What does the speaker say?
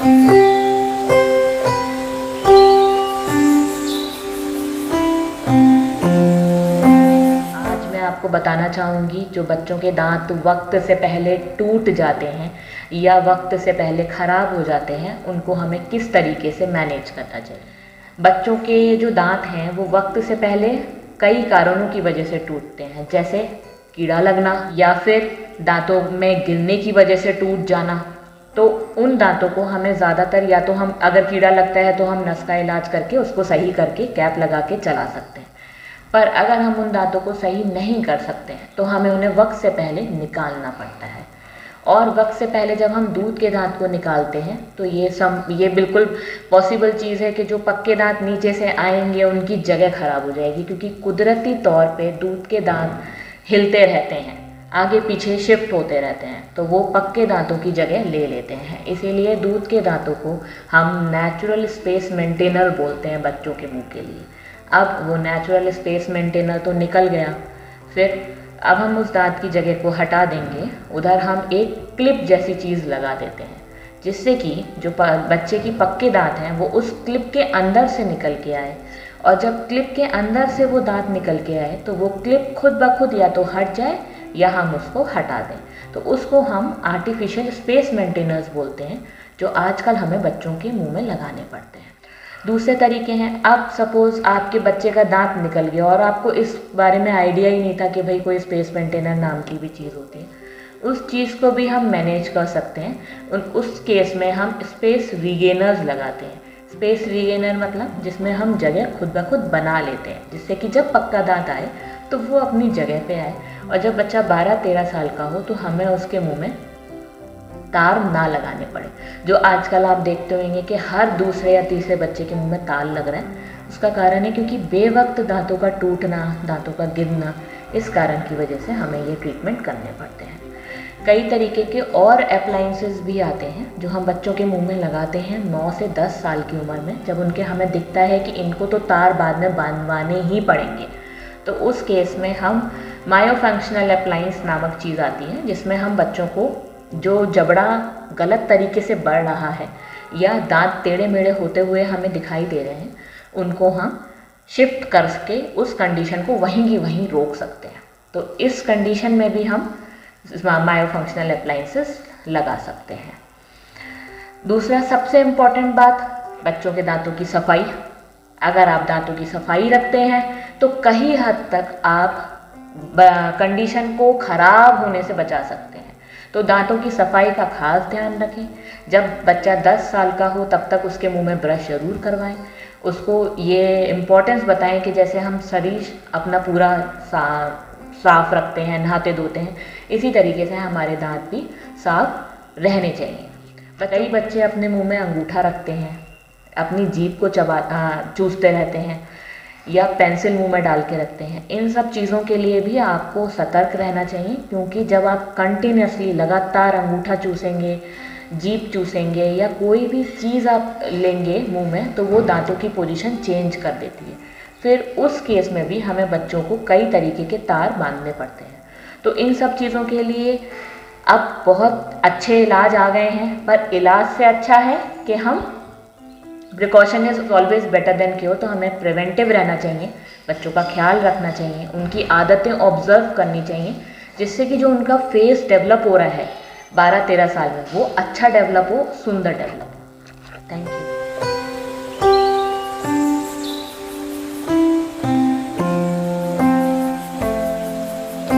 आज मैं आपको बताना चाहूँगी जो बच्चों के दांत वक्त से पहले टूट जाते हैं या वक्त से पहले ख़राब हो जाते हैं, उनको हमें किस तरीके से मैनेज करना चाहिए। बच्चों के जो दांत हैं वो वक्त से पहले कई कारणों की वजह से टूटते हैं, जैसे कीड़ा लगना या फिर दांतों में गिरने की वजह से टूट जाना। तो उन दांतों को हमें ज़्यादातर, या तो हम अगर कीड़ा लगता है तो हम नस का इलाज करके उसको सही करके कैप लगा के चला सकते हैं, पर अगर हम उन दांतों को सही नहीं कर सकते हैं तो हमें उन्हें वक्त से पहले निकालना पड़ता है। और वक्त से पहले जब हम दूध के दांत को निकालते हैं तो ये बिल्कुल पॉसिबल चीज़ है कि जो पक्के दांत नीचे से आएंगे उनकी जगह खराब हो जाएगी, क्योंकि कुदरती तौर पे दूध के दांत हिलते रहते हैं, आगे पीछे शिफ्ट होते रहते हैं, तो वो पक्के दांतों की जगह ले लेते हैं। इसीलिए दूध के दांतों को हम नेचुरल स्पेस मेंटेनर बोलते हैं बच्चों के मुंह के लिए। अब वो नेचुरल स्पेस मेंटेनर तो निकल गया, फिर अब हम उस दांत की जगह को हटा देंगे, उधर हम एक क्लिप जैसी चीज़ लगा देते हैं, जिससे कि जो बच्चे की पक्के दांत हैं वो उस क्लिप के अंदर से निकल के आए। और जब क्लिप के अंदर से वो दांत निकल के आए तो वो क्लिप खुद ब खुद या तो हट जाए या हम उसको हटा दें। तो उसको हम आर्टिफिशियल स्पेस मेंटेनर्स बोलते हैं, जो आजकल हमें बच्चों के मुंह में लगाने पड़ते हैं। दूसरे तरीके हैं, अब सपोज़ आपके बच्चे का दांत निकल गया और आपको इस बारे में आइडिया ही नहीं था कि भाई कोई स्पेस मेंटेनर नाम की भी चीज़ होती है, उस चीज़ को भी हम मैनेज कर सकते हैं। उस केस में हम स्पेस रीगेनर्स लगाते हैं। स्पेस रीगेनर मतलब जिसमें हम जगह खुद ब खुद बना लेते हैं, जिससे कि जब पक्का दांत आए तो वो अपनी जगह पे आए, और जब बच्चा 12-13 साल का हो तो हमें उसके मुंह में तार ना लगाने पड़े। जो आजकल आप देखते होंगे कि हर दूसरे या तीसरे बच्चे के मुंह में तार लग रहा है, उसका कारण है क्योंकि बेवक्त दांतों का टूटना, दांतों का गिरना, इस कारण की वजह से हमें ये ट्रीटमेंट करने पड़ते हैं। कई तरीके के और अप्लायंसेस भी आते हैं जो हम बच्चों के मुंह में लगाते हैं 9 से 10 साल की उम्र में, जब उनके हमें दिखता है कि इनको तो तार बाद में बांधवाने ही पड़ेंगे। तो उस केस में हम मायोफंक्शनल अप्लायंस नामक चीज़ आती है, जिसमें हम बच्चों को जो जबड़ा गलत तरीके से बढ़ रहा है या दांत टेढ़े मेढ़े होते हुए हमें दिखाई दे रहे हैं, उनको हम शिफ्ट करके उस कंडीशन को वहीं की वहीं रोक सकते हैं। तो इस कंडीशन में भी हम मायोफंक्शनल अप्लायंसेस लगा सकते हैं। दूसरा सबसे इम्पॉर्टेंट बात, बच्चों के दांतों की सफाई। अगर आप दांतों की सफाई रखते हैं तो कहीं हद तक आप कंडीशन को खराब होने से बचा सकते हैं। तो दांतों की सफाई का खास ध्यान रखें। जब बच्चा 10 साल का हो तब तक उसके मुंह में ब्रश जरूर करवाएं। उसको ये इम्पोर्टेंस बताएं कि जैसे हम शरीर अपना पूरा साफ रखते हैं, नहाते धोते हैं, इसी तरीके से हमारे दांत भी साफ रहने चाहिए। कई बच्चे अपने मुंह में अंगूठा रखते हैं, अपनी जीभ को चूसते रहते हैं या पेंसिल मुंह में डाल के रखते हैं। इन सब चीज़ों के लिए भी आपको सतर्क रहना चाहिए, क्योंकि जब आप कंटिन्यूसली लगातार अंगूठा चूसेंगे, जीभ चूसेंगे या कोई भी चीज़ आप लेंगे मुंह में, तो वो दांतों की पोजीशन चेंज कर देती है। फिर उस केस में भी हमें बच्चों को कई तरीके के तार बांधने पड़ते हैं। तो इन सब चीज़ों के लिए अब बहुत अच्छे इलाज आ गए हैं, पर इलाज से अच्छा है कि हम precaution is always better than cure. तो हमें प्रिवेंटिव रहना चाहिए, बच्चों का ख्याल रखना चाहिए, उनकी आदतें ऑब्जर्व करनी चाहिए, जिससे कि जो उनका फेस डेवलप हो रहा है 12-13 साल में वो अच्छा डेवलप हो, सुंदर डेवलप हो।